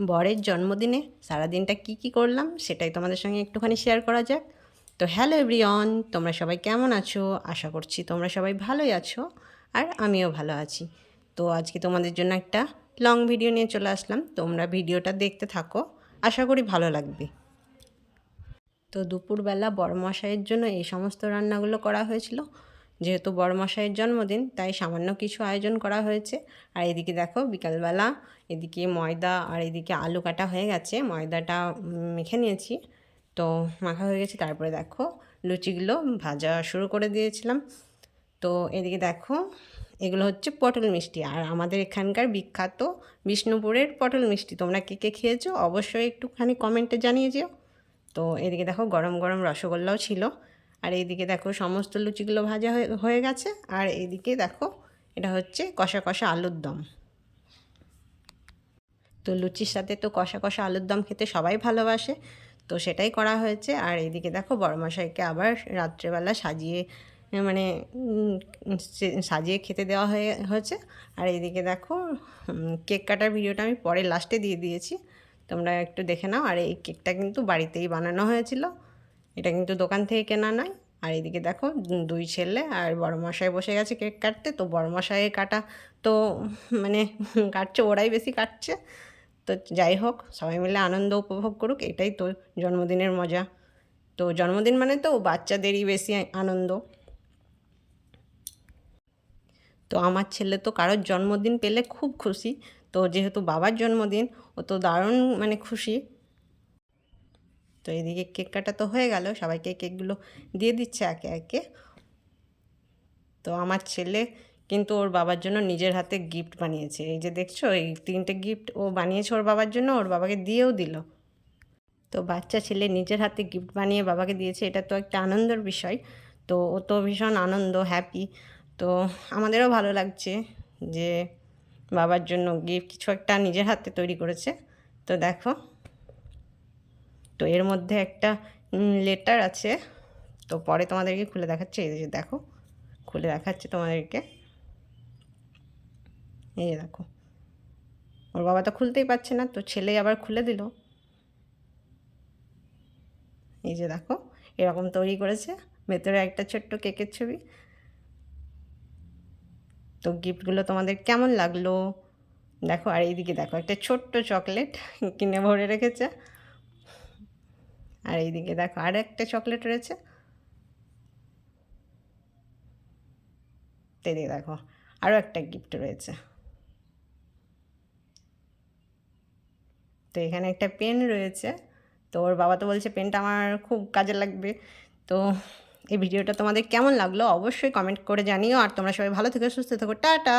বরের জন্মদিনে সারাদিনটা কি করলাম সেটাই তোমাদের সঙ্গে একটুখানি শেয়ার করা যাক। তো হ্যালো এভরিওয়ান, তোমরা সবাই কেমন আছো? আশা করছি তোমরা সবাই ভালোই আছো, আর আমিও ভালো আছি। তো আজকে তোমাদের জন্য একটা লং ভিডিও নিয়ে চলে আসলাম, তোমরা ভিডিওটা দেখতে থাকো, আশা করি ভালো লাগবে। তো দুপুরবেলা বড়মশাইয়ের জন্য এই সমস্ত রান্নাগুলো করা হয়েছিল। যেহেতু বড়মশাইয়ের জন্মদিন তাই সামান্য কিছু আয়োজন করা হয়েছে। আর এদিকে দেখো বিকালবেলা এদিকে ময়দা আর এদিকে আলু কাটা হয়ে গেছে, ময়দাটা মেখে নিয়েছি। তো মাখা হয়ে গেছে, তারপরে দেখো লুচিগুলো ভাজা শুরু করে দিয়েছিলাম। তো এদিকে দেখো এগুলো হচ্ছে পটল মিষ্টি, আর আমাদের এখানকার বিখ্যাত বিষ্ণুপুরের পটল মিষ্টি। তোমরা কে খেয়েছো অবশ্যই একটুখানি কমেন্টে জানিয়ে যেও। তো এদিকে দেখো গরম গরম রসগোল্লাও ছিল, আর এইদিকে দেখো সমস্ত লুচিগুলো ভাজা হয়ে গেছে। আর এইদিকে দেখো এটা হচ্ছে কষা কষা আলুর দম। তো লুচির সাথে তো কষা কষা আলুর দম খেতে সবাই ভালোবাসে, তো সেটাই করা হয়েছে। আর এইদিকে দেখো বড়মশাইকে আবার রাত্রেবেলা সাজিয়ে মানে সাজিয়ে খেতে দেওয়া হয়েছে। আর এইদিকে দেখো কেক কাটার ভিডিওটা আমি পরে লাস্টে দিয়ে দিয়েছি, তোমরা একটু দেখে নাও। আর এই কেকটা কিন্তু বাড়িতেই বানানো হয়েছিল, এটা কিন্তু দোকান থেকে কেনা নয়। আর এদিকে দেখো দুই ছেলে আর বড়মশাই বসে গেছে কেক কাটতে। তো বড়মশাইয়ের কাটা তো মানে কাটছে, ওরাই বেশি কাটছে। তো যাই হোক, সবাই মিলে আনন্দ উপভোগ করুক, এটাই তো জন্মদিনের মজা। তো জন্মদিন মানে তো বাচ্চাদেরই বেশি আনন্দ। তো আমার ছেলে তো কারোর জন্মদিন পেলে খুব খুশি। তো যেহেতু বাবার জন্মদিন, ও তো দারুণ মানে খুশি। তো এদিকে কেক কাটা তো হয়ে গেল, সবাইকে কেকগুলো দিয়ে দিচ্ছে একে একে। তো আমার ছেলে কিন্তু ওর বাবার জন্য নিজের হাতে গিফট বানিয়েছে। এই যে দেখছো এই 3টে গিফট ও বানিয়েছে ওর বাবার জন্য, ওর বাবাকে দিয়েও দিল। তো বাচ্চা ছেলে নিজের হাতে গিফট বানিয়ে বাবাকে দিয়েছে, এটা তো একটা আনন্দের বিষয়। তো ও তো ভীষণ আনন্দ হ্যাপি। তো আমাদেরও ভালো লাগছে যে বাবার জন্য গিফট কিছু একটা নিজের হাতে তৈরি করেছে। তো দেখো, তো এর মধ্যে একটা লেটার আছে, তো পরে তোমাদেরকে খুলে দেখাচ্ছে। এই যে দেখো খুলে দেখাচ্ছে তোমাদেরকে, এই যে দেখো ওর বাবা তো খুলতেই পারছে না, তো ছেলে আবার খুলে দিল। এই যে দেখো এরকম তৈরি করেছে, ভেতরে একটা ছোট্ট কেকের ছবি। তো গিফটগুলো তোমাদের কেমন লাগলো দেখো। আর এইদিকে দেখো একটা ছোট্ট চকলেট কিনে ভরে রেখেছে। আর এইদিকে দেখো আর একটা চকলেট রয়েছে। তো এদিকে দেখো আরও একটা গিফট রয়েছে। তো এখানে একটা পেন রয়েছে। তো ওর বাবা তো বলছে পেনটা আমার খুব কাজে লাগবে। তো এই ভিডিওটা তোমাদের কেমন লাগলো অবশ্যই কমেন্ট করে জানিও। আর তোমরা সবাই ভালো থেকো, সুস্থ থেকো, টাটা।